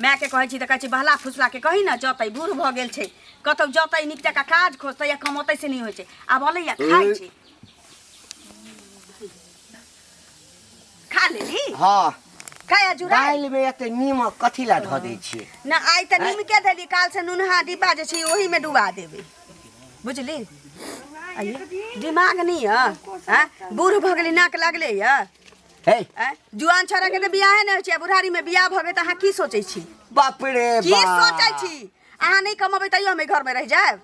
मैं के कहै छी त कहै छी बहला फुसला के कही ना जतै बूढ़ भ गेल छै कतौ जतै निक जका काज खोजतै या कमतै से नहीं होय छै आब अलै या खाइ छै खा लेली हां खाया जुरा दाल में एते नीमक कथि ला ध दै छी ना आइ त नीम के देली काल से नुनहा डिब्बा जे छी ओही में डुबा देबे बुझली आइए दिमाग नहीं है बूढ़ भ गेली नाक लागले या हे जुआन छोरा के त बियाह नै होय छै बुढ़ारी में बियाह भ गेल त अहाँ की सोचै छी बाप रे बा की सोचै छी अहाँ नहीं कमाबै त हम घर में रह जाब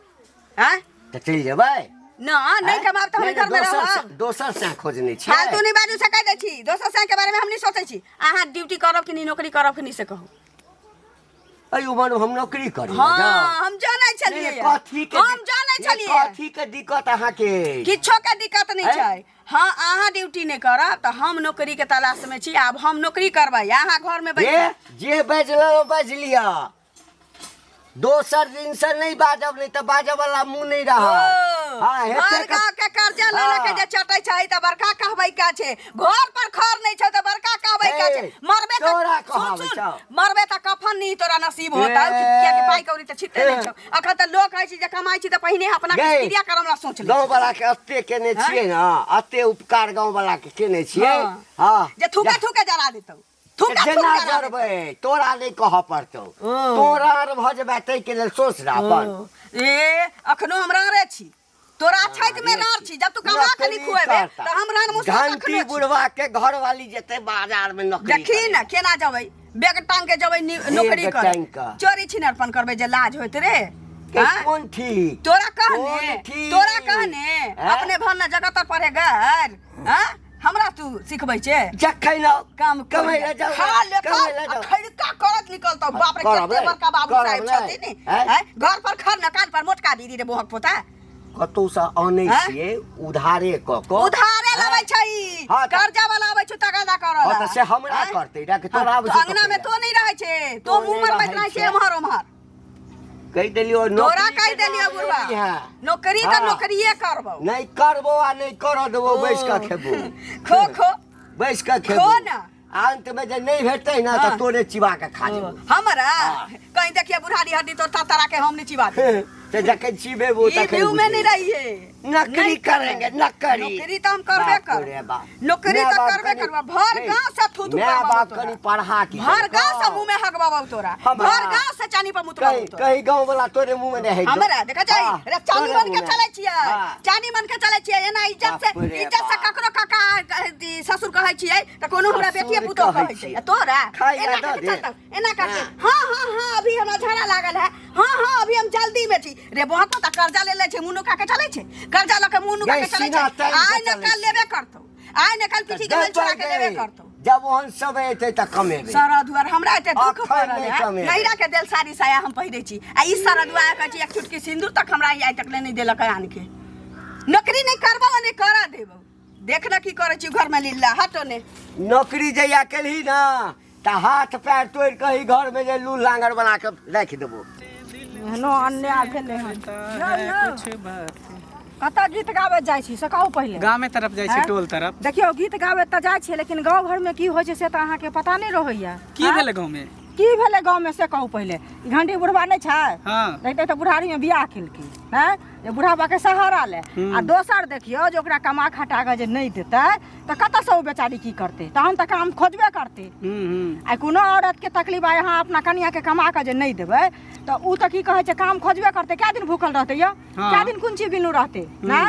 हैं त चल जेबै ना नहीं कमाब त हम घर में रहब दोसर से खोजने छी फालतू नहीं बाजू सकै दै छी दोसर से के बारे में हम नहीं सोचै छी अहाँ ड्यूटी करब कि नहीं नौकरी करब कि नहीं से कहू अयो मानो हम नौकरी करी हां हम जानै छलिए हम जानै छलिए कथि के दिक्कत अहाँ के किछो के दिक्कत नहीं छै हां अहाँ ड्यूटी नहीं करब त हम नौकरी के तलाश में छी अब हम नौकरी करबै अहाँ घर में बैठ जे बजलो बज लिया दोसर दिन से नहीं बाजब नहीं त बाजब वाला मुंह नहीं रहा हां हेते के कर्जा ले के जे चटै छै त बड़का कहबै का छै घर पर खर नहीं छै त बड़का कहबै का छै मरबे तोरा कहबै छ मरबे त कफन नहीं तोरा नसीब होता किया के पाई कौड़ी त छिते नहीं छ अखन त लोग कहै छै जे कमाई छी त पहिने अपना क्रिया करम ला सोच ले गांव वाला के अत्ते केने छियै ना अत्ते उपकार गांव वाला के केने छियै हां जे थूके जरा देतौ जेना करबै तोरा नहीं कह पड़तौ तोरा भ जेबै तै के लेल सोच रहा अपन ए अखनो हमरा रे छी तोरा छैत में रार छी जब तू कमा के नहीं खुएबे त हमरा मुंह घंटी बुढ़वा के घर वाली जेते बाजार में नौकरी देखी ना केना जबै बैग टांग के जबै नौकरी कर चोरी छिनरपन करबै जे लाज होइत रे कौन ठीक तोरा कहने अपने भरना जगत पर पढ़े घर हां हमरा तू सिखबै छे जखै न काम कमै ले जाओ हां लेकर खड़का करत निकलतो बाप रे केते बड़का बाबू साहब छथिन हैं घर पर खर न काज पर मोटका दीदी रे बोहक पोता कतौ से आनै छियै उधारे उधारे लेबै छै कर्जा वाला आबै छ तगादा करल हां त से हमरा करतै रा के तोरा आबै अंगना में तो नहीं रहै छै तो मुंह पर बैठ रहै छै एमहर ओमहर कहि देलियो तोरा कहि देलियो बुढ़वा नौकरी त नौकरीए करबो नहीं करबो आ नहीं कर देबो बैस के खेबो खो बैस के खेबो खो ना अंत में जे नहीं भेटै ना त तोरे चिबा के खा जेबो हमरा कहीं देखिए बुढ़ारी हड्डी तो तारा के हम नहीं चिबा दे ते जके चिबेबो त ये व्यू में नहीं रहिए नौकरी करेंगे नौकरी तो हम करबे कर नौकरी तो करबे करबा भर गांव से थूथू मैं बाप कनी पढ़ा की भर गांव से मुंह में हगबाबू तोरा भर गांव से चानी पर मुतबा कहीं गांव वाला तोरे मुंह में नहीं हमरा देखा जाई रे चानी बन के चलै छियै चानी बन के चलै छियै एना इज्जत से ककरो काका ससुर कहै छियै त कोनो हमरा बेटिए पुतो कहै छै तोरा एना करते हां अभी हमरा झगड़ा लागल है हां अभी हम जल्दी में छी रे बहुत त कर्जा ले छै मुनु का के चलै छै कर्जा ल के मुनु का के चलै छै आइ न कल लेबे करतौ आइ न कल पीठी के छोड़ा के लेबे करतौ जब ओहन सब एते त कमेबे सारा दुआर हमरा एते दुख पड़ल है नैरा के देल साड़ी साया हम पहिरे छी आ ई सारा दुआर कहै छी एक चुटकी सिंदूर तक हमरा आइ तक ले नहीं देलक आन के नौकरी नहीं करबो नहीं करा देबो देख न की करै छी घर में लीला हटो ने नौकरी जइया केलही ना त हाथ पैर तोड़ के ही घर में जे लूल लांगर बना के रख देबो नो अन्याय भेले हन कता गीत गावे जाय छी से कहू पहिले गांव में तरफ जाय छी टोल तरफ देखियो गीत गावे त जाय छी लेकिन गांव घर में की होय छै से त अहाँ के पता नहीं रहैया की भेले गांव में की भेले गांव में से कहू पहिले घंटी बुढ़वा नहीं छै हां देखते त बुढ़ारी में बियाह केलकी हैं जे बुढ़ाबा के सहारा ले आ दोसर देखियो जे ओकरा कमा खटा के जे नहीं देतै त कत से ओ बेचारी की करते तहन त काम खोजबे करते आ कोनो औरत के तकलीफ आ यहाँ अपना कन्या के कमा के जे नहीं देबै त उ त की कहै छै काम खोजबे करते क्या दिन भूखल रहते या क्या दिन कोन चीज बिनु रहते ना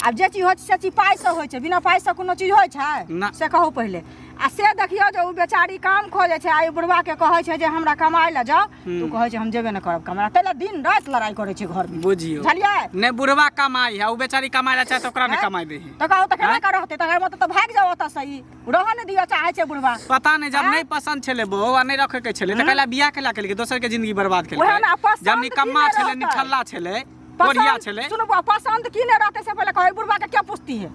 अब जे चीज होय छै से चीज पाई से होय छै बिना पाई से कोनो चीज होय छै से कहू पहिले आ से देखियो जे उ बेचारी काम खोजे छै आ बुढ़वा के कहै छै जे हमरा कमाई ल जाओ तू कहै छै हम जेबे न करब कमाई तैले दिन रात लड़ाई करे छै घर में बुझियो बुझलियै ने बुढ़वा कमाई है उ बेचारी कमाई ला चाहे त ओकरा ने कमाई दे त कहू त केना कर रहते त मत त भाग जाओ त सही रह न दियो चाहे छै बुढ़वा पता नहीं जब नहीं पसंद छले बो आ नहीं रखे के छले त कहला बियाह केला केलके दोसर के जिंदगी बर्बाद केलके जब निकम्मा छले निठल्ला छले बढ़िया छले सुनो पसंद की ने रहते से पहले कहै बुढ़वा के क्या पूछती है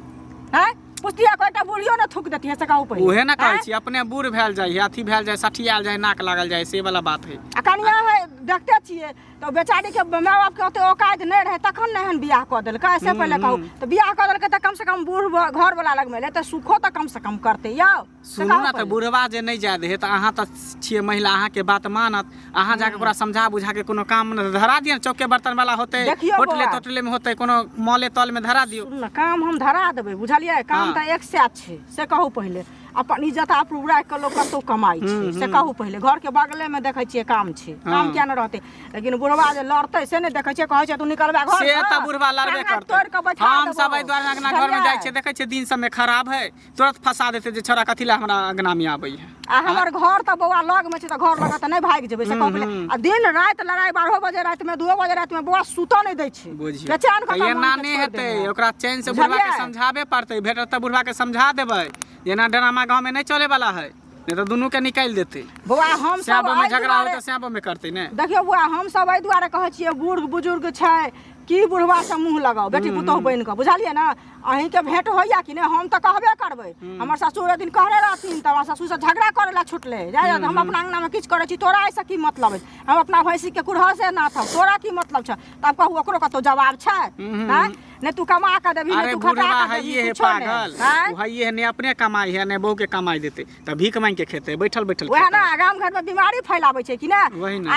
हैं पुस्तिया कोइटा बुढ़ियो न थूक देती है से कहू पहिले ओहे न कहै छी अपने बूढ़ भेल जाय है अथी भेल जाय 60 आल जाय नाक लागल जाय से वाला बात है आ कनिया है देखते छियै तो बेचारी के माय बाप के ओते औकात नहीं रहे तखन नहीं हन बियाह कऽ देलकै ऐसे पहले कहू तो बियाह कऽ देलकै तो कम से कम बूढ़ घर वाला लग में ले तो सुखो तो कम से कम करते यौ सुनू ना तो बुढ़वा जे नहीं जाय दे तो अहाँ तो छियै महिला अहाँ के बात मानत अहाँ जाके ओकरा समझा बुझा के कोनो काम धरा दियौ चौके बर्तन वाला होते होटले में होते कोनो मॉले तल में धरा दियौ काम हम धरा देबै बुझलियै काम तो एक से छै से कहू पहले अपन इज्जत आपरू राख के लोग कतौ कमाई छै से कहू पहले घर के बगले में देखै छियै काम छै काम किया न रहते लेकिन बुढ़वा जे लड़तै से नहि देखै छियै कहै छै तू निकलबा घर से त बुढ़वा लड़बे करतै हम सब एहि दुआरे अंगना घर में जाइ छियै देखै छियै दिन सब में खराब है तुरंत फंसा देते जे छोरा कथि ला हमरा अंगना में आबै है आ हमर घर त बौआ लग में छै त घर लग त नहीं भाग जेबै से कहू पहले आ दिन रात लड़ाई 12 बजे रात में 2 बजे रात में बौआ सुतो नहि दै छै बेचैन ये नाने हेतै ओकरा चैन से बुढ़वा के समझाबे पड़तै भेटत त बुढ़वा के समझा देबै जेना ड्रामा गांव में नहीं चले वाला है नहीं तो दोनों के निकाल देते बौआ हम सब में झगड़ा हो तो श्यामो में करते ने देखियो बौआ हम सब एहि दुआरे कहै छियै बूढ़ बुजुर्ग छै की बुढ़वा से मुंह लगाओ बेटी पुतोह बन के बुझलियै ना अहीं के भेंट होइया कि नहीं हम तो कहबे करबै हमर ससुर एक दिन कहने रहथिन त हमर ससुर से झगड़ा करे ला छुटले जाय हम अपना अंगना में किछ करे छी तोरा ऐसे की मतलब है हम अपना भैंसी के कुरहा से ना था तोरा की मतलब छ तब कहू ओकरो कतो जवाब छै हैं ने तू कमा के देबी ने तू खटा के देबी है पागल वो है ये ने अपने कमाई है ने बहू के कमाई देते त भीख मांग के खेते बैठल बैठल वह ना गांव घर में बीमारी फैलाबै छै कि ना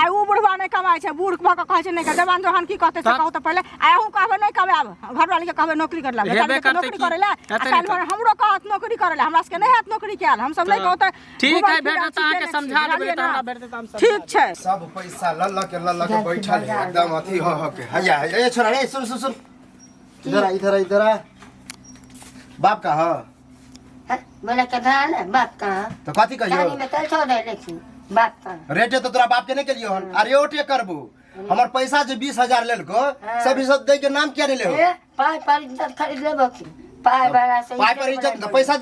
आइ उ बुढ़वा नहीं कमाई छै बूढ़ भ के कहै छै नहीं जवान जहान की कहते से कहू त पहले आइ हूं कहबे नहीं कमाब घर वाली के कहबे नौकरी कर ला नौकरी करे ला हमरो कहत नौकरी करे ला हमरा से नहीं हाथ नौकरी कैल हम सब नहीं कहत ठीक है भेटत अहाँ के समझा देबै त हमरा भेटत हम सब ठीक छै सब पैसा ल के बैठल है एकदम अथी हो के हया ए छोरा रे सुन सुन सुन इधर आ बाप का ह बोले के धान बाप का तो कथी कहियो गाड़ी में चल छोड़ दे लेकिन बाप का रेटे तो तोरा बाप के नहीं केलियो हन अरे ओटे करबो हमर पैसा जे 20,000 लेलको से 20 दे के नाम क्या नहीं ले हो पाई पर इज्जत खरीद लेबो की पाई बड़ा से पाई पर इज्जत पैसा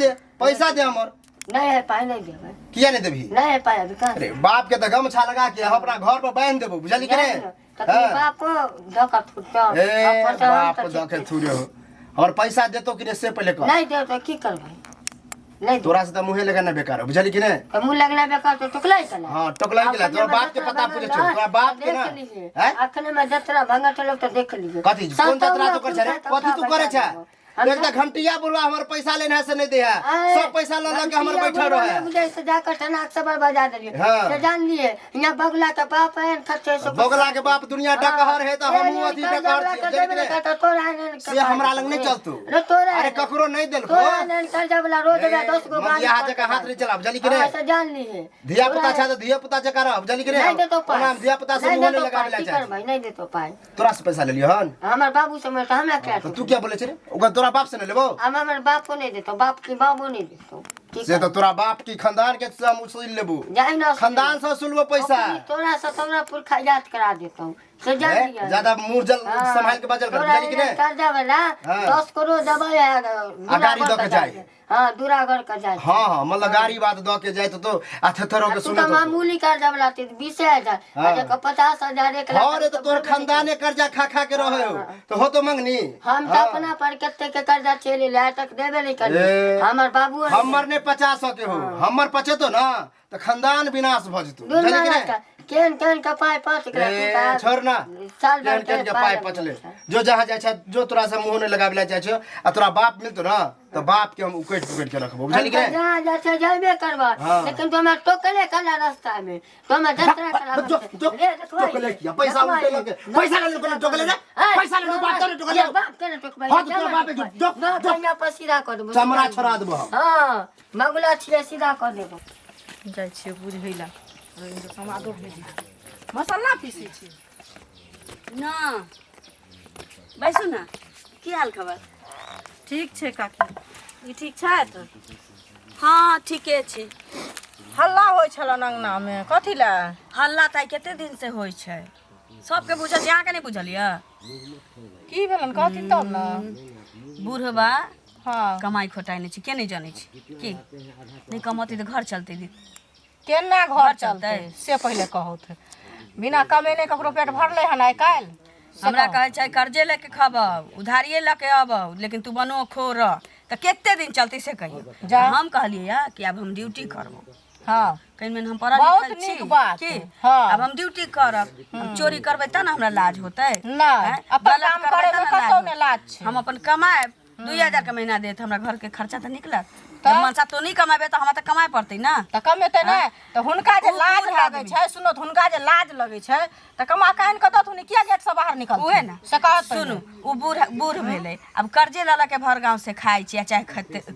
दे हमर नहीं है पाई नहीं देबे किया नहीं देबी नहीं है पाई अभी कहां अरे बाप के त गमछा लगा के अपना घर पर बांध देबो बुझली के बाप को धोखा फुटो ए बाप धोखे थुरे हो और पैसा देतो कि से पहले कर नहीं दे तो की करबे नहीं तोरा से त मुहे लगना बेकार हो बुझली कि नहीं तो मुंह लगना बेकार तो टुकलाई चला हां टोकलाई के तोरा बाप के पता पूछे छो तोरा बाप के ना हैं अखने में जतरा भंगा लोग तो देख लीजिए कथी कौन जतरा तो कर छ रे कथी तू करे छ एक त घंटिया बोलवा हमर पैसा लेना से नहीं दे है सब पैसा ल के हमर बैठल रहे मुझे से जाकर टनाक सब बजा देलिए से जान लिए यहां बगला का बाप है खच्चे से बगला के बाप दुनिया डकहर है त हम अथी डकहर से हमरा लग नहीं चलतू अरे ककरो नहीं देलको कर्जा वाला रोज 10 गो गाड़ी यहां जका हाथ नहीं चला बुझली कि नहीं से जान लिए धिया पुता छ त धिया पुता जका रह बुझली कि नहीं नहीं दे तो पाए धिया पुता से मुंह नहीं लगावे ला चाहे भाई नहीं दे तो पाए तोरा से पैसा ले लियो हन हमर बाबू से मैं हमरा क्या तो तू क्या बोले छ रे ओका तोरा बाप से नहीं लेबो हमर बाप को नहीं देतो बाप की बाबू नहीं देतो से तो तोरा बाप की खानदान के से हम उसूल लेबो जाई ना खानदान से उसूलबो पैसा तोरा से तोरा पुरखा याद करा देता हूं से जान लिया ज्यादा मुंह जल संभाल के बाजल कर बुझली कि नहीं कर्जा वाला 10 करोड़ दबाए गाड़ी द के जाए हां दूरागढ़ का जाए हां मतलब गाड़ी बात द के जाए तो अथथरो के सुने तो मामूली कर्जा वाला 20000 अरे को 50000 1 लाख और तो तोर खानदाने कर्जा खा के रहे हो तो हो तो मंगनी हम तो अपना पर केते के कर्जा चले ले तक देबे नहीं कर हमर बाबू हमर ने 50 के हो हमर पचतो ना तो खानदान विनाश भ जतो बुझली कि नहीं केन का पाए पाँच छोड़ ना साल भर केन के पाए पचले जो जहां जाय छ जो तोरा से मुंह ने लगाबे ला जाय छ आ तोरा बाप मिलतो ना तो बाप के हम उकेट के रखबो बुझली कि जहां जा छ जाबे करबा लेकिन तो मैं टोकले कला रास्ता में तो मैं जतरा करा टोकले किया पैसा उठे लगे पैसा ले लो टोकले रे पैसा ले लो बाप करे टोकले बाप करे टोकबा हां तो बाप जो जो पर सीधा कर देबो चमड़ा छोड़ा देबो हां मगुला छिए सीधा कर देबो जाइ छियै बुझैला समादो भेजी मसाला पीसी छी ना बैसू ना की हाल खबर ठीक छै काकी ई ठीक छै त हाँ ठीके छै हल्ला होइ छल अंगना में कथी ला हल्ला त कते दिन से होइ छै सबके बुझल छै अहाँके नहीं बुझलियै की भेलन कथी तब ना बूढ़बा हां कमाई खोटाई नहीं छै के नहीं जानै छै की नहीं कमती तो घर चलते दी केना घर चलते से पहले कहत बिना कमेने ककरो पेट भरले हन आइ काल हमरा कहे छै कर्जे लेके खबब उधारिये लेके अबब लेकिन तू बनो खोर त केते दिन चलती से कहियो हम कहलिए या कि अब हम ड्यूटी करबो हाँ कहीं में हम पढ़ल बहुत लिखल छी नीक बात की है। हाँ। अब हम ड्यूटी करब हम चोरी करबै तब ना हमरा लाज होतै नहीं हैं? अपन गलत काम करबै करे तब में ना कतौ लाज ने होतै। लाज छै। हम अपन कमाएब 2000 के महीना देत हमरा घर के खर्चा तो निकलत जब मनसा तो नहीं कमाबे तो हमरा तो कमाए पड़तै ना त कमेतै ने त हुनका जे उ लाज बूढ़ लागै आदमी। छै सुनो त हुनका जे लाज लगै छै त कमा काइन कतौ थुनी किया गेट से बाहर निकल उहे ना से कहत सुनू उ बूढ़ बूढ़ भेलै अब कर्जे लला के भर गांव से खाइ छी चाहे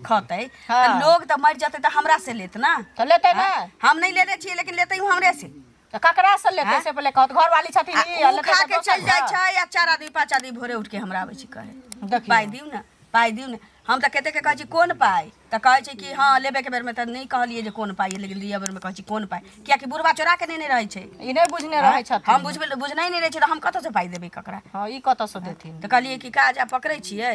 खतै हाँ। तो लोग तो मर जतै तो हमरा से लेत ना त लेतै ने हम नहीं लेने छी लेकिन लेतै उ हमरे से त ककरा से लेतै हाँ? से पहिले कहत घर वाली छथिन आ ई उ लेतै खा त के दोसर चल जाय घर। छै या 4 आदमी 5 आदमी भोरे उठ के हमरा आबै छी कहे देखियौ। पाइ दिउ ना पाइ दिउ ना हम त कते के कहै छी कोन पाइ त कहै छै कि हाँ लेबे के बेर में त नहीं कहलिए जे कोन पाइ लेकिन लिया बेर में कहै छी कोन पाइ किया कि बुढ़वा चोरा के नहीं रहै छै ई नहीं बुझने रहै छथिन हम बुझनाइ नहीं रहै छै त हम कतऽ से पाइ देबै ककरा हां ई कतौ से देथिन त कहलिए कि काज आ पकड़ै छियै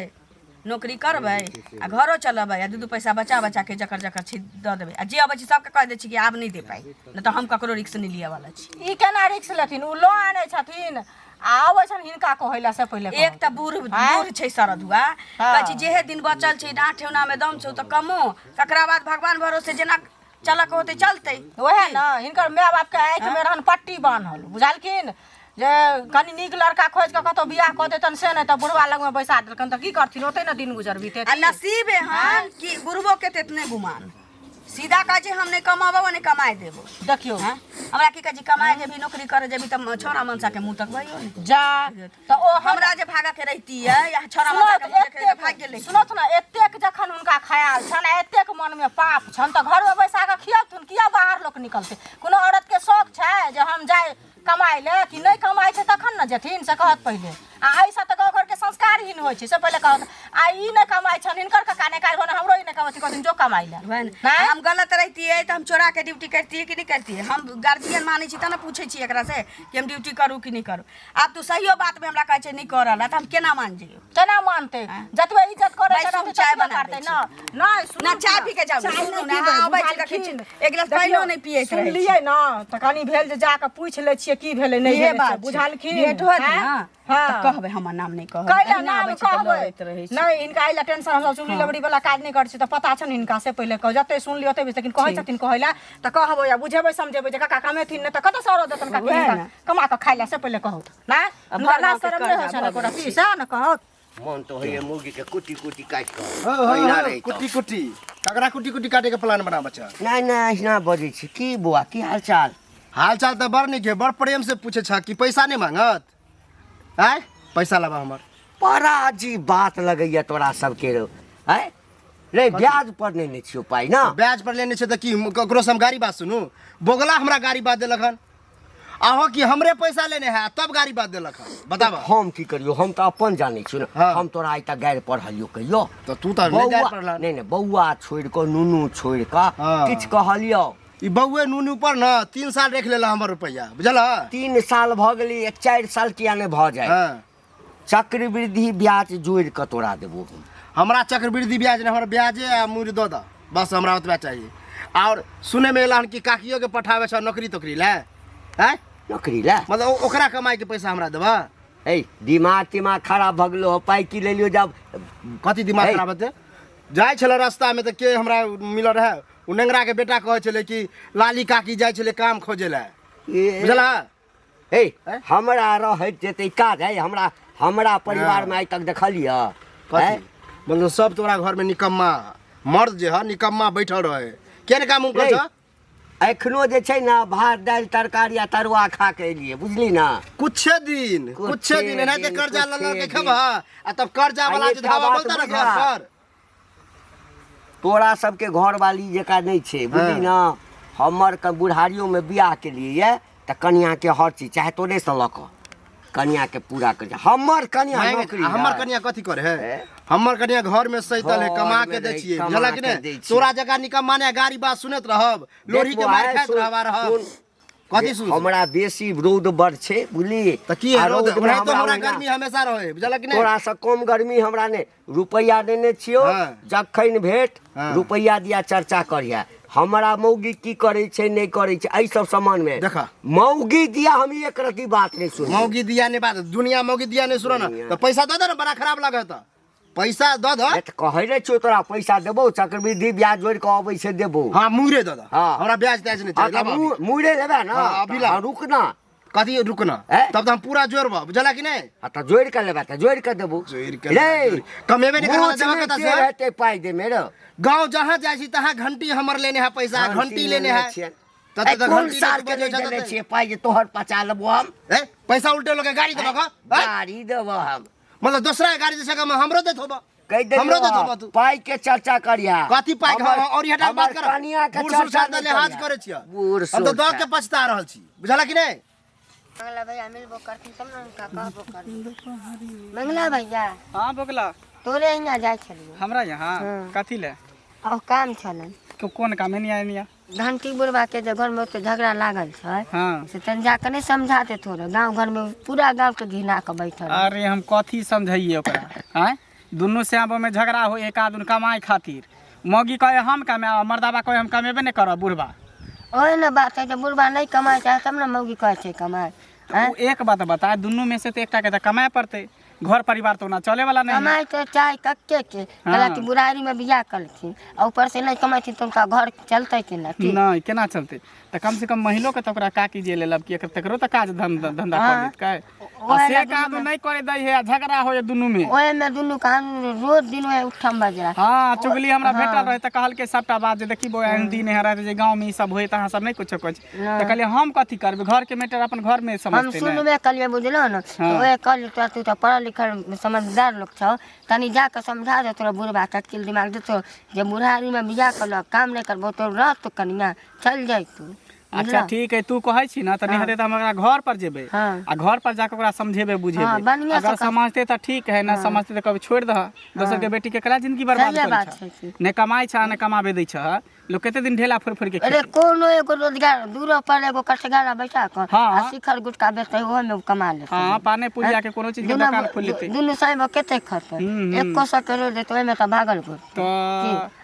नौकरी करबै आ घरो चलबै आ दू पैसा बचा बचा के जकर जकर छी दऽ देबै आ जे अबै छी सबके कह दै छी कि आब नहीं दे पाइ नहीं तो हम ककरो रिक्स नहीं लिया वाला छी ई केना रिक्स लेथिन उ लो आनै छथिन आ आबै छन हिनका कहैला से पहिले एक त बूढ़ छै सरधुआ कहै छी जेहे दिन बचल छै डाँठ ठेहुना में दम छौ त कमो तकरा बाद भगवान भरोसे जेना चलक होते चलते ओहे न हिनकर माय बाप के आँखि में रहन पट्टी बान्हल बुझलखिन जे कनी नीक लड़का खोज के कतौ बियाह कऽ देतन से नहीं त बुढ़वा लग में बैसा देलकन त की करथिन ओते न दिन गुजर बीते आ नसीब है कि बुढ़बो के तेतने गुमान सीधा कहे छै हम नहीं कमाबो नहीं कमाए देबो देखियो हैं हमरा की कहे छी कमाए जेबी नौकरी करे जेबी त छोरा मनसा के मुंह तक भइयो नहीं जा त ओ हमरा जे भागा के रहती है या छोरा मनसा के मुंह देखे के भाग गेलै सुनत न एतेक जखन हुनका ख्याल छन एतेक मन में पाप छन त घर में बैसा के खियौथुन किया बाहर लोक निकलते कोनो औरत के शौक छै जे हम जाय कमाई ले कि नहीं कमाई छै तखन न जेथिन से कहत पहिले आ ऐसा त गाँव घर के संस्कारहीन होइ छै से पहिले कहत आ ई नहीं कमाई छन हिनकर कका ने काल भने हमरो ई नहीं कमाई छै कहथिन जो कमाई ले हम गलत रहती है तो हम चोरा के ड्यूटी करती है कि नहीं करती है हम गार्जियन माने छी त ना पूछे छी एकरा से कि हम ड्यूटी करू कि नहीं करू अब तू सहियो बात में हमरा कहे छै नहीं करल त हम केना मान जइयो केना मानते जतबे इज्जत करे भाई, छै सुन, चाय बना करते दै न नहीं सुन ना चाय पी के जाऊ सुनू ना आबै छी देखै छी एक गिलास पाइनो नहीं पिए सुन लियै न त कनी भेल जे जाके पूछ ले छियै की भेलै नहीं ये भेलै बात से बुझलखिन भेट होत हैं? ना हाँ। त कहबै हमर नाम नहीं कहबै कैला एहिना नाम आबै छी त कहबै लड़ैत रहै छी नहीं इनका आइला टेंशन हम चुगली लबड़ी वाला काज नहीं करै छी त पता छन इनका से पहिले कह जते सुन लियो ओते लेकिन कहै छथिन कहैला त कहबो या बुझेबै समझेबै जे काका कमेथिन न त कत सरो देतन का उहे ना। कमा के खाइला से पहिले कहत ना अब उनका भर ना गाँव के शरम नहीं कर्जा होइ छ न भर कोरा पीसा न कहत मन तो है मुर्गी के कुटी कुटी काट कर हो, हो, पहिना हो, रही तो कुट्टी कुट्टी ककरा कुट्टी कुट्टी काटे के प्लान बना बच्चा नहीं नहीं ऐसा बजे छी की बुआ की हाल चाल हाल चाल तो बड़ नहीं है बड़ प्रेम से पूछे छ कि पैसा नहीं मांगत आय पैसा लबा हमर बड़ा अजीब बात लगैया तोरा सबके है रे ब्याज पर नहीं छियो पाई ना ब्याज पर लेने छे त कि ककरो से हम गाड़ी बात सुनू बोगला हमरा गाड़ी बात देलक हन आहो कि हमरे पैसा लेने है तब गाड़ी बात देलक हन बताब हम की करियो हम तो अपन जाने छी ना हाँ। हम तोरा आइ तक गैर पढ़लियो कहियो तो तू तो नहीं गाड़ी बौआ पढ़ला नहीं नहीं बौआ छोड़ के नूनू छोड़ के हाँ। किछ कहलियो ई बउए नूनू पर न 3 साल रख लेला हमर रुपया बुझल 3 साल भ गेली 4 साल किया नहीं भ जाए हां चक्रवृद्धि ब्याज जोड़ के तोरा देबो हमरा चक्रवृद्धि ब्याज नहीं हमरा ब्याजे आ मूरी दो दा बस हमरा ओतबा चाहिए और सुने में एलान कि काकियो के पठावे छ नौकरी तोकरी ले हैं नौकरी ला मतलब ओकरा कमाई के पैसा हमरा देबा ए दिमाग खराब भ गेलो हो पाई की ले लियो जब कथी दिमाग है। खराब होते जाय छले रास्ता में त के हमरा मिल रहे उ नेंगरा के बेटा कहै छले कि लाली काकी जाय छले काम खोजे ला बुझला ए हमरा रहत जेते काज है हमरा परिवार में आज तक देखलिया कथी मतलब सब तोरा घर में निकम्मा मर्द जे है निकम्मा बैठल रहे के ने काम उनको ए, छ एखनो जे छै ना भात दाल तरकारी आ तरुआ खा के एलिए बुझली ना कुछ दिन नहीं ते कर्जा कुछे लल के दिन। खबा आ तब कर्जा वाला आ ये जे धावा बात बोलता ना बुझा। घर पर तोरा सबके घर वाली जेका नहीं छे बुझली ना हमर बुढ़ारियों में बियाह के लिए त कन्या के हर चीज चाहे तोरे से लक कन्या के पूरा कर हमर कन्या नौकरी हमर है। कन्या कथी करे है हैं? हमर कन्या घर में सैतल है घर कमा में के दे रही, छिए कमा बुझला कि के नहीं दै छिए। तोरा जगह निकम्मा ने गाड़ी बात सुनत रहब लोरी के देखबो मार आइ खाइत सुन- रहबा रहब सुन। कथी सुन हमरा बेसी रौद बड़ छे बुझली त की है आ रोद रौद में ओनाहि तो हमरा ओहिना- गर्मी हमेशा रहे बुझला कि नहीं तोरा से कम गर्मी हमरा ने रुपया देने छियो हाँ। जखन भेट हाँ। रुपया दिया चर्चा करिया हमरा मौगी की करे छै नहीं करे छै एहि सब सामान में देखा। मौगी दिया हम एक रती बात नहीं सुन मौगी दिया ने बात दुनिया मौगी दिया ने सुनो ना दुनिया। तो पैसा दे दे ना बड़ा खराब लगे तो पैसा दऽ दो ए त कहै रे छौ तोरा पैसा देबो चक्रवृद्धि ब्याज जोड़ के अबै छै देबो हाँ मुरे दऽ दो हाँ। हमरा ब्याज त्याज नहीं चाहिए लब अभी। मुड़े लेबे ना हाँ, अभी ला। रुक ना कथी रुकना ए? तब तो हम पूरा जोड़बा बुझला कि नहीं त जोड़ के लेबे त जोड़ के देबो जोड़ के रे कमेबे नहीं करवा देबा कतऽ से रहते पाई दे मेरे गांव जहाँ जाइ छी तहाँ घंटी हमर लेने है पैसा घंटी लेने है त कोन साल के देने छियै पाई जे तोहर पचा लेबो हम ए पैसा उल्टे लोग गाड़ी देबा का गाड़ी देबो हम मतलब दूसरा गाड़ी जैसे का हमरो देत होबा कह दे हमरो देत होबा तू पाई के चर्चा करिया कथी पाई और ई हटा बात कर कनिया के बूढ़ चर्चा सुरसा लिहाज करे छियै बूढ़ हम तो दऽ के पछता रहल छी बुझला कि नहीं मंगला भैया मिलबो करथिन तब ने उनका कहबो करथिन मंगला भैया हां बोगला तोरे यहाँ जाइ छलियो हमरा यहाँ कथी ले और काम छलन कोन काम है निया घंटी बुढ़वा के जे घर में ओते झगड़ा लागल छै हाँ से तन जाके नहीं समझाते थोड़ा गांव घर में पूरा गांव के घिना के बैठल अरे हम कथी समझाइए ओकरा आय दुनू से आबो में झगड़ा हो एक आदमी कमाए खातिर मौगी कहे हम कमाए मर्दाबा कहे हम कमेबे नहीं करब बुढ़वा ओहे न बात है जब बुढ़वा नहीं कमाए चाहे तब न मौगी कहे छै कमाए उ एक बात बता दुनू में से तो एकटा के तो कमाए पड़ते घर परिवार तो ना चले वाला नहीं है। कमाए तो चाहे कक्के के हालांकि बुढ़ारी में बियाह करथिन और ऊपर से नहीं कमाथिन तो उनका घर चलते कि ना नहीं केना चलते तो कम से कम महिलो के तो ओकरा का कीजिए ले लब कि तकरो तो काज धंधा कर देत का से काम नहीं करे दई है झगड़ा हो दुनू में ओए में दुनू कान रोज दिन में उठम बजरा हां चुगली हमरा भेटल रहे त कहल के सबटा बात जे देखी बो एहन दिन है रहे जे गांव में ई सब होय त हां सब नहीं कुछ त कहले हम कथी करबे घर के मैटर अपन घर में हम समझते नहीं सुनबे कलिए बुझलो न ओए कल तू तो पढ़ल लिखल समझदार लोग छ तनी जाके समझा दे तोरा बुढ़वा टक्किल दिमाग दे तो जे बुढ़ारी में बियाह कर काम नहीं करबो तो रह तो कनिया चल जाई तू अच्छा ठीक है तू कहै छी ना त नहीं हेते त हम ओकरा घर पर जेबे हाँ। आ घर पर जाके ओकरा समझेबे हाँ, बुझेबे बढ़िया से अगर समझते त ठीक है ना समझते त कभी छोड़ दह दोसर के बेटी के करा जिंदगी बर्बाद सही कर बात है कि। ने कमाई छ ने कमाबे दै छ लोग केते दिन ढेला फोड़ फोड़ के अरे खेते। कोनो एगो रोजगार दूर पर एगो कटगारा बैठा कर हाँ। आ शिखर गुटका बेचते ओहे में कमा ले हां पाने पुलिया के कोनो चीज के दुकान खोल लेते दुनू साइब केते खते एको सौ करोड़ देते ओहि में त भागल को तो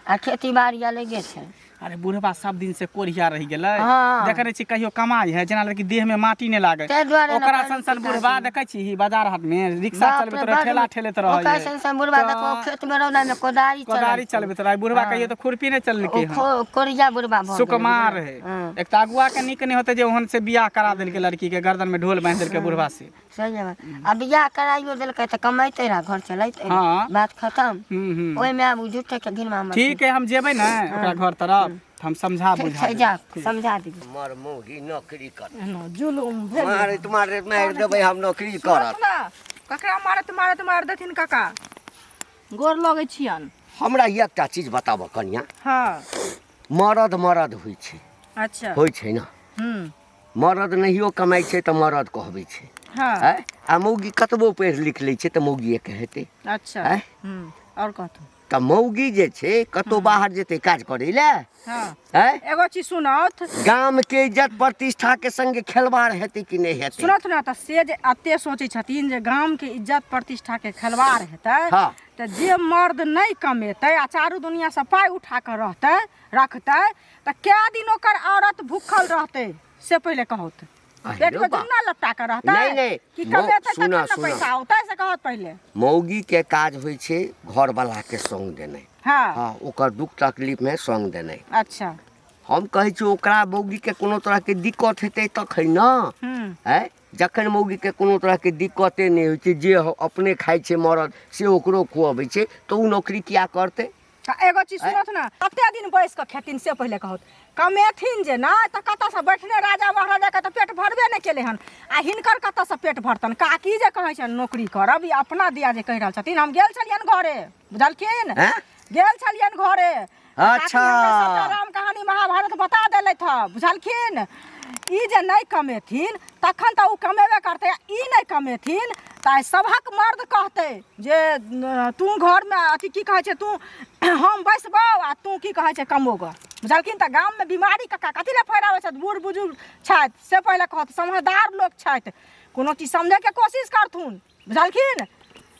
आ खेती बाड़ी अलगे छै अरे बुढ़वा सब दिन से कोरिया रह गेलै हाँ। देखे छी कहियो कमाई है जेना लगे देह में माटी ने लागे ताहि दुआरे ओकरा न संसन बुढ़वा देखे छी बाजार हाट में रिक्शा बाप चलबैत रे रहे बाप। ठेला ठेलैत रहे ओकर संसन बुढ़वा देखो खेत में रौदा में कोदारी कोदारी चलबैत रहे बुढ़वा कहियो तो खुरपी नहीं चलके कोरिया बुढ़वा भऽ गेल। सुकुमार है हाँ। एक तो अगुआ के निक नहीं होते जे ओहन से बियाह करा देलके लड़की के गर्दन में ढोल बांध देलके बुढ़वा से सही बात आ बियाह कराइयो देलकै त कमाइते रह घर चलैते हाँ। बात खत्म हम्म। ओहि में अब झूठे के घिनमा में ठीक है हम जेबै ना ओकरा घर तरफ हम समझा ठीक बुझा छै जा समझा दी हमर मौगी नौकरी कर जुलुम भेल मारे तुम्हारे मार देबै हम नौकरी करत ना ककरा मारत मार देथिन काका गोर लगै छियन हमरा एकटा चीज बताबऽ कनिया हाँ मरद होइ छै अच्छा होइ छै ना मरद नहियो कमाइ छै तऽ मरद कहबै छै हाँ हैं? आ मौगी कतबो पढ़ि लिख लै छै तऽ मौगी के हेतै अच्छा हैं? और कहतु तऽ मौगी जे छै कतौ बाहर जेतै काज करै लए हाँ हैं? एगो चीज सुनत गाम के इज्जत प्रतिष्ठा के संगे खेलवाड़ हेतै कि नहीं हेतै सुनत ना तऽ से जे एते सोचै छथिन जे गाम के इज्जत प्रतिष्ठा के खिलवाड़ हेतै हाँ। तऽ जे मर्द नहीं कमेतै आ चारू दुनिया से पाइ उठा कर रहतै रखतै तऽ कए दिन ओकर औरत भूखल रहतै से पहिले कहत अरे पेट में बा। जुन्ना लपटा कर रहतै नहीं, कि मौ- कमेतै तखन सुना, ना सुना। पैसा औतै से कहत पहिले मौगी के काज होइ छै घर वाला के संग देनाइ हाँ हाँ ओकर दुख तकलीफ में संग देनाइ अच्छा हम कहै छी ओकरा मौगी के कोनो तरह के दिक्कत हेतै तखन ना है जखन मौगी के कोनो तरह के दिक्कते नहीं होइ छै जे अपने खाइ छै मरद से ओकरो खुअबै छै तऽ उ नौकरी किया करतै तऽ एगो चीज सुनत ना कते दिन बैस कऽ खेथिन से पहिले कहत कमेथिन जे ना तऽ कतऽसँ बैठने राजा महाराजा के तऽ पेट भरबे नहि केले हन आ हिनकर कतऽसँ पेट भरतन काकी जे कहै छनि नौकरी करब ई अपना दिया जे कहि रहल छथिन हम गेल छलियनि घरे बुझलखिन हैं? गेल छलियनि घरे अच्छा। काकी हमरा सबटा राम कहानी महाभारत बता देलथि हँ बुझलखिन ई जे नहीं कमेथिन तखन तऽ उ कमेबे करतै ई नहीं कमेथिन तऽ सभक मर्द कहतै जे तू घर में अथी की कहै छै तू हम बैसबौ आ तू की कहै छै कमोगऽ बुझलखिन तऽ गाम में बीमारी कका कथी लए फैलाबै छथि बूढ़ बुजुर्ग छथि से पहिले कहत समझदार लोग छथि कोनो चीज समझे के कोशिश करथुन बुझलखिन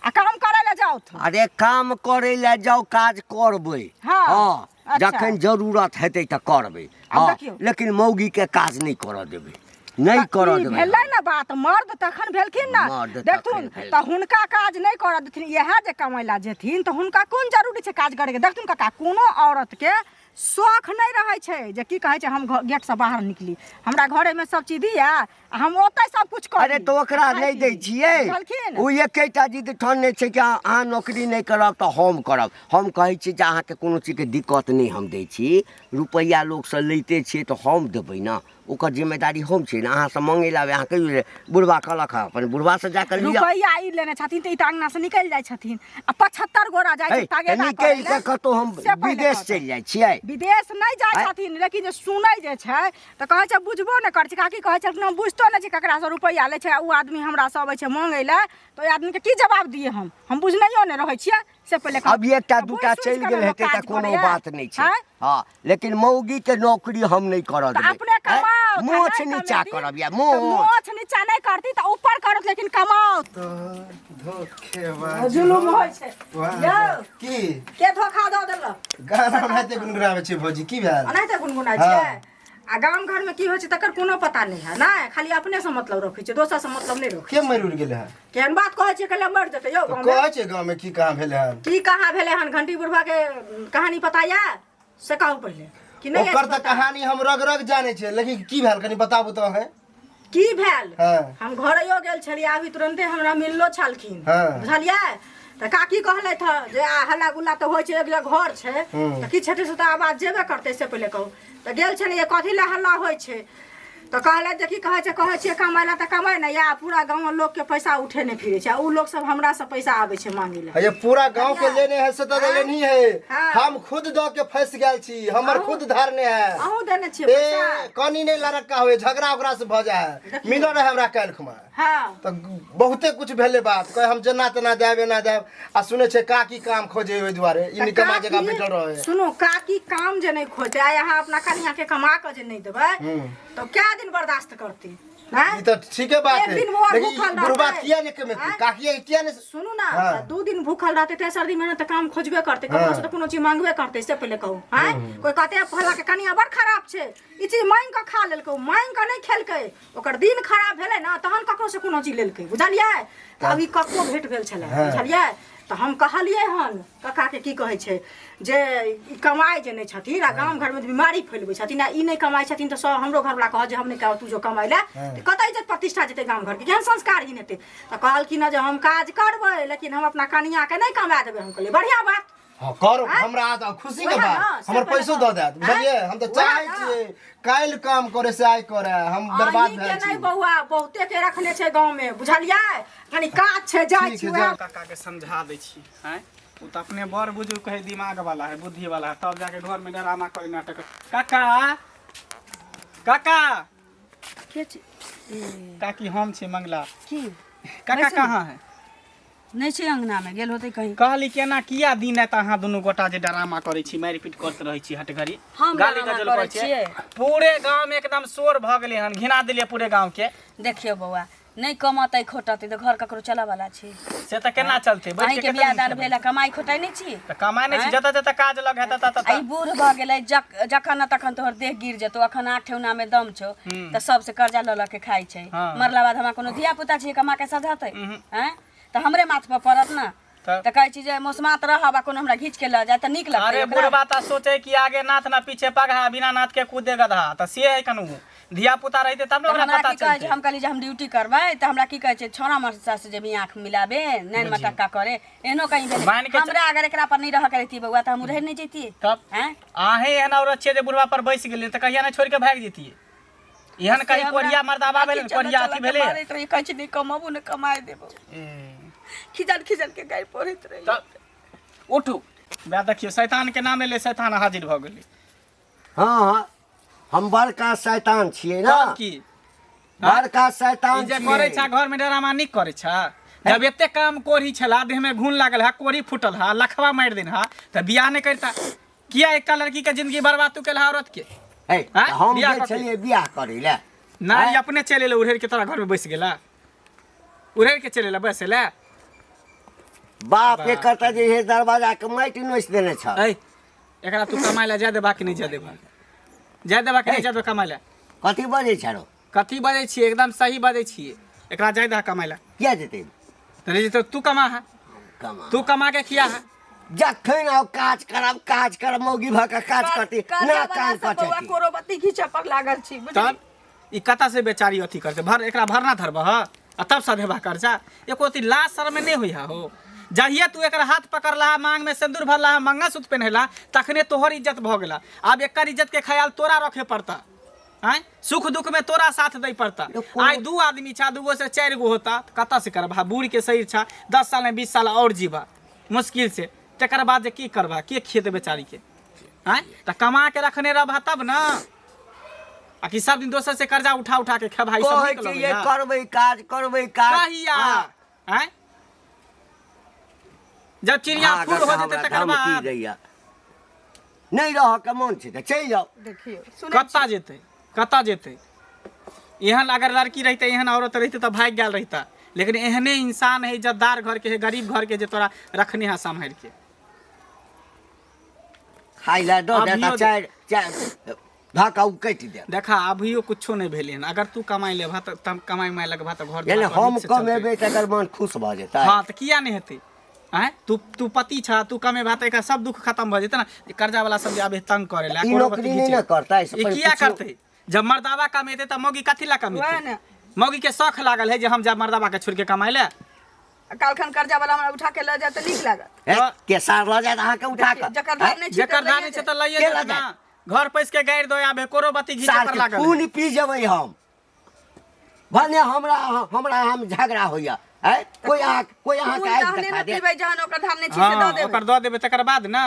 आ काम करे ले जाओ अरे काम करे ले जाओ काज करबै हाँ, हाँ अच्छा। जखन जरूरत हेतै तऽ करबै आब हाँ देखियौ। लेकिन मौगी के काज नहीं करऽ देबै नहीं करऽ ई देबै भेलै ना बात मर्द तखन भेलखिन ना मर्द तखन देखथुन भेलखिन। तऽ हुनका काज नहीं करऽ देथिन इएह जे कमैला जेथिन तऽ हुनका कोन जरूरी छै काज करैके देखथुन काका कोनो औरत के शौख नहीं रहे छै जे की कहै छै हम गेट से बाहर निकली हमरा घरे में सब चीज दिया आ हम ओतै सब कुछ करी अरे तो ओकरा नहीं दै छियै बुझलखिन? ओ एकेटा जिद ठानने छै कि अहाँ नौकरी नहीं करब तऽ हम करब हम कहै छी जे अहाँके कोनो चीजके दिक्कत नहीं हम दै छी रुपैआ लोकसँ लैते छियै तऽ हम देबै ने ओकर जिम्मेदारी हम छियै ने अहाँसँ मंगै लए अहाँ कहियो बुढ़वा कहलक हँ अपन बुढ़वासँ जाकर लिअ रुपैया ई लेने छथिन तऽ ई तऽ अंगना से निकलि जाइ छथिन आ 75 गोरा जाइ छै तागे ना निकलि कऽ कतहु हम से पहिले विदेश कहतै। चलि जाइ छियै विदेश नहीं जाइ छथिन लेकिन जे सुनै जे छै तऽ कहै छै बुझबो नहि करै छै काकी कहै छथिन हम बुझतो नहि छी ककरा से रुपैया लै छै आ उ आदमी हमरा से अबै छै मांगै लए तऽ ओइ आदमी के की जवाब दिए हम बुझनाइयो नहि रहै छियै से पहिले अब एकटा दूटा चलि गेल हेतै तऽ कोनो बात नहीं छै हाँ लेकिन मौगी के नौकरी हम नहीं करऽ तऽ देबै अपने कमाओ तऽ मोछ नहीं नीचा कमेती, करब या तऽ मोछ मोछ नीचा नहीं करती तऽ ऊपर करत लेकिन कमाओ तो धोखेबाज जुलुम होइ छै वाह, यौ की के धोखा दऽ देलक गाना ओनाहिते गुनगुनाबै छै भौजी की भेल ओनाहिते गुनगुनाइ हाँ। छियै आ गाम घर में की होइ छै तकर कोनो पता नहीं है ना खाली अपने से मतलब रखै छै दोसर से मतलब नहीं रखै के मरि उड़ि गेलै हन केहन बात कहै छियै कले मर जेतै यौ तो गाँव में कहै छै गाँव में की कहाँ भेलै हन की कहाँ भेलै हन घंटी बुढ़वा के कहानी पता या से कहू पहिले कि नहीं ओकर अछि तऽ पता? कहानी हम रग रग जानै छियै लेकिन की भेल कनी बताबू तऽ है की भेल हाँ। हम घरैयो गेल छलियै अभी तुरंते हमरा मिललो छलखिन हाँ। बुझलियै तऽ काकी कहलथि हँ जे हल्ला गुल्ला तऽ होइ छै एक जगह घर छै तऽ किछु हेतै से तऽ आवाज जेबे करतै से पहिले कहू तऽ गेल छलियै कथी लए हल्ला होइ छै तऽ कहलथि जे की कहै छियै कमाइ लए तऽ कमाइ ने या पूरा गाँव लोग के पैसा उठेने फिरे छै आ उ लोग सब हमरा से पैसा आबै छै मांगे ले ये पूरा गांव के लेने है से तो लेनी है हाँ। हम खुद दो के फंस गेल छी हमर खुद धारने है अहूँ देने छियै ए पैसा कनी नहीं लड़का हुए झगड़ा ओकरा से भ जाए देखियौ। मिलो रहे हमरा काल्हि खुमा हाँ तो बहुते कुछ भेले बात कहे हम जना तना देब एना देब आ सुने छै काकी काम खोजे ओहि दुआरे इ निकमा जगह बैठल रहे सुनो काकी काम जे नहीं खोजते आ यहाँ अपना कनिया के कमा के जे नहीं देबै तो क्या दिन बर्दाश्त करती हैं? ई तो ठीके बात एक है दिन वो और लेकिन भूखल बुढ़वा रहतै। किया नहीं कमेती हैं? काकी किया नहीं सुनू ना हाँ। तऽ 2 दिन भूखल रहते तेसर दिन में तो काम खोजबे करते ककरो से तो कोनो चीज मांगबे करते से पहले कहू हैं कोई कहते फला के कनिया बड़ खराब छै ई चीज मांग के खा लेलकै मांग के नहीं खेलकै ओकर दिन खराब भेलै ना तहन ककरो से कोनो चीज लेलकै बुझलियै तऽ अभी ककरो भेट भेल छलै हाँ। बुझलियै तऽ हम कहलियै हन कका के की कहै छै जे ई कमाइ जे नहि छथिन आ गाम घर में बीमारी फैलबै छथिन आ ई नहीं कमाइ छथिन तऽ सब हमरो घरवला कहत जे हम नहीं कहब तू जो कमाइ ले तऽ कतऽ इज्जत प्रतिष्ठा जेतै गाम घर के केहन संस्कार ही नेतै तऽ कहलखिन जे हम काज करबै लेकिन हम अपना कनिया के नहीं कमा देबै हम कहलियै बढ़िया बात हाँ करो हमरा आ खुशी के वएह ना, बात से हमर पहिले पैसो कहू। दऽ देत बुझलियै हम तो वएह चाहै ना। छियै काल्हि काम करे से आइ करे हम बर्बाद अहीं भेल के छी नहीं बौआ बहुते के रखने छै गांव में बुझलियै कनी काज छै जाइ ठीक छी है, वएह जाओ। काका के समझा दै छी हैं वो तो अपने बड़ बुजुर्ग कहे दिमाग वाला है बुद्धि वाला है तब जाके घर में डरामा करे नाटक काका काका के छी? काकी हम छी मंगला की काका कैसे? कहाँ है नहीं छै अंगना में गेल होते कहीं कहली केना किया दिन है अहाँ दुनू गोटा जे डरामा करे छी मारि पीट करते रहे छी हट घड़ी हम गाली डरामा गजल करै करे छियै? पूरे गांव में एकदम शोर भ गेले हन घिना दिलिए पूरे गांव के देखियो बौआ नहीं कमतै खोटतै तऽ घर ककरो चलऽ वाला छै से तऽ केना चलते बैठ अहीं के के केतना बियाह दिन दान खेबै? भेला कमाई खोटाई नहीं छी तऽ कमाई नहीं छी जतऽ जतऽ काज लग है ततऽ आ ई ततऽ बूढ़ भऽ गेलै जखन न तखन तोहर देह गिर जेतौ अखन 8 ठेउना में दम छौ तऽ सबसे कर्जा लऽ लऽ के खाइ छै हाँ। मरला बाद हमरा कोनो धिया पुता छै कमा के सधतै हैं तऽ हमरे माथ पर पड़त ना तऽ- तऽ कहै छी जे मौसमात रहब आ कोनो हमरा घींच के लऽ जाए तऽ नीक लगतै अरे ओकरा। बुढ़बा ता सोचे कि आगे नाथ ना पीछे पगहा बिना नाथ के कूदे गधा त से है कनु धिया पुता रहते तब न तऽ ओकरा हमरा पता की कहै छै चलते हम कहली जे हम ड्यूटी करबै तऽ हमरा की कहै छै छोरा मरसा से जे भी आँख मिलाबे नैन मटक्का करे एहनो कहीं भेलै मान के हमरा अगर एकरा पर नहीं रह के रहती बउआ त हम रह नहीं जैती तब हैं आहे एहन औरत छै जे बुढ़बा पर बैस गेलै त कहिया न छोड़ के भाग जेतिए एहन कहीं कोरिया मर्दाबा भेलै कोरिया अथी भेलै तो कहै छै नहीं कमाबू ने कमाए देबो खिजल खिजल के गाय पढ़ैत रही तब उठू वएह देखियो शैतान के नाम ले शैतान हाजिर भ गेलै हाँ हाँ हम बड़का शैतान छियै ना तब की बड़का ई शैतान जे करे छियै छा घर में डरामा निक करे छा जब एते काम कोढ़ी छला देह में घून लागल है कोढ़ी फूटल है लखवा मार दिन है त बियाह नहीं करता किया एक लड़की के जिंदगी बर्बाद तू केला औरत के हे, हैं? हम बियाह गेल कऽ के? छलियै बियाह करै लए ना ये अपने चले ले उड़ेर के तोरा घर में बैस गेला उड़ेर के चले ला बस ले बाप एकर तऽ जे है दरवाजा के माटि नोचि देने छ ऐ एकरा तू कमाई ला जा दे बाकी नहीं जा दे जा दे बाकी नहीं जा दे कमाई ला कथी बजै छौ कथी बजै छियै एकदम सही बजै छियै एकरा जाय दे कमाइ ला क्या जेते तो तू कमा है कमा तू कमा के किया है जखन आउ काज करब मौगी भऽ के काज करती ना कान कचती कोरोबत्ती घींचे पर लागल छी तब ई कतऽ से बेचारी अथी करते एकरा भरना धरबह आ तब सधेबा कर्जा एको अथी लाज शर्म नहीं हुई हो जहिया तू एक हाथ पकड़ला मांग में सिंदूर भरला मंगलसूत्र पहनला तखने तोहर इज्जत भ गेला अब एकर इज्जत के ख्याल तोरा रखे पड़ता हैं सुख दुख में तोरा साथ दे पड़ता आज 2 आदमी छा 2 से 4 गो होता कतऽ से करबा बूढ़ के शरीर छा 10 साल में 20 साल और जीवा मुश्किल से तकर बाद जे की करबा के खेत बेचारी के हैं त कमा के रखने रहबा तब ना आ कि सब दिन दोसर से कर्जा उठा के खेबा ई सब निकल ये करबै काज कहिया हैं जब चिड़िया फूल हो जेते तकर बाद नहीं रह के मन छै त चल जाओ देखियो कत्ता जेते एहन अगर लड़की रहते एहन औरत रहते तो भाग गेल रहता लेकिन एहने इंसान है इज्जतदार घर के है गरीब घर के जे तोरा रखने है संभाल के खाई ला दो देता चार भाका उ कटि दे देखा अभियो कुछो नहीं भेले अगर तू कमाई लेबा त तब कमाई में लगबा त घर यानी हम कमेबै तकर मन खुश भ जेतै हां त किया नहीं हेतै हैं तू पति छा तू कमेबा त एकर सब दुख खत्म भ जेतै ना कर्जा वाला सब आबे तंग करे ला ई नौकरी नहीं ना करता है ये किया करते जब मर्दावा कमेते त मौगी कथी ला कमेते मौगी के शौक लागल है जे हम जब मर्दावा के छोड़ के कमाई ले कालखन कर्जा वाला हमरा उठा के ले जाए त नीक लागत के सार ल जाए अहाँ के उठा के जकर धान नहीं जेकर धान छै त लइए ना घर पैस के गाड़ दो आबे कोरोबत्ती घीचे पर लागल खून पी जेबै हम भने हमरा हम झगड़ा होइया है कोई अहाँ के आइ देखा दे भाई जहान ओकर धान नहीं छी से दे देबे ओकर दे देबे तकर बाद ना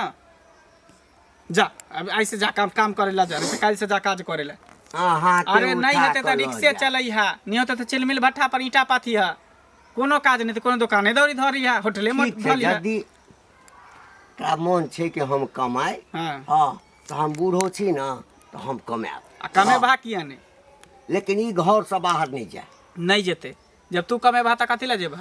जा अब ऐसे जा काम करे ला जा काल से जा काज करे ला हां अरे नहीं होते त रिक्शे चलई है नहीं होते त चिलमिल भट्ठा पर ईटा पाथी है कोनो काज नहीं त कोनो दुकाने दौरी धरी है होटले में धरी है यदि का मन छै कि हम कमाए हां तो हम बूढ़ो छी ना तो हम कमाएब आ कमेबा किया नहीं लेकिन ई घर से बाहर नहीं जाए नहीं जेते जब तू कमेबा त कथि ला जेबा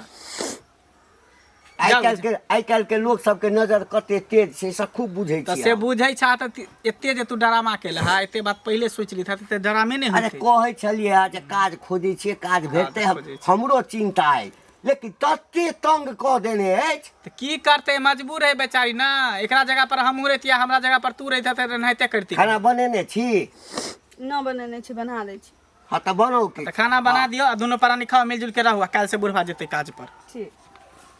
आइ काल्हि के लोग सबके नजर कते तेज छै से खूब बुझै त छी से बुझै छा त एते जे तू डरामा केला है एते बात पहले सोच ली था त डरामे नहीं अरे होते कहै छलिए जे काज खोजै छियै काज भेटतै हमरो चिंता है लेकिन तते तंग क देने अछि त की करते मजबूर है बेचारी ना एकरा जगह पर हम रहतिया हमरा जगह पर तू रहते त नहिते करती खाना बनेने छी न बनेने छी बना दै छी हाँ तो बनाओ त खाना बना दियो आ दोनों प्राणी खाओ मिलजुल के रहू काल से बुढ़वा जेते काज पर ठीक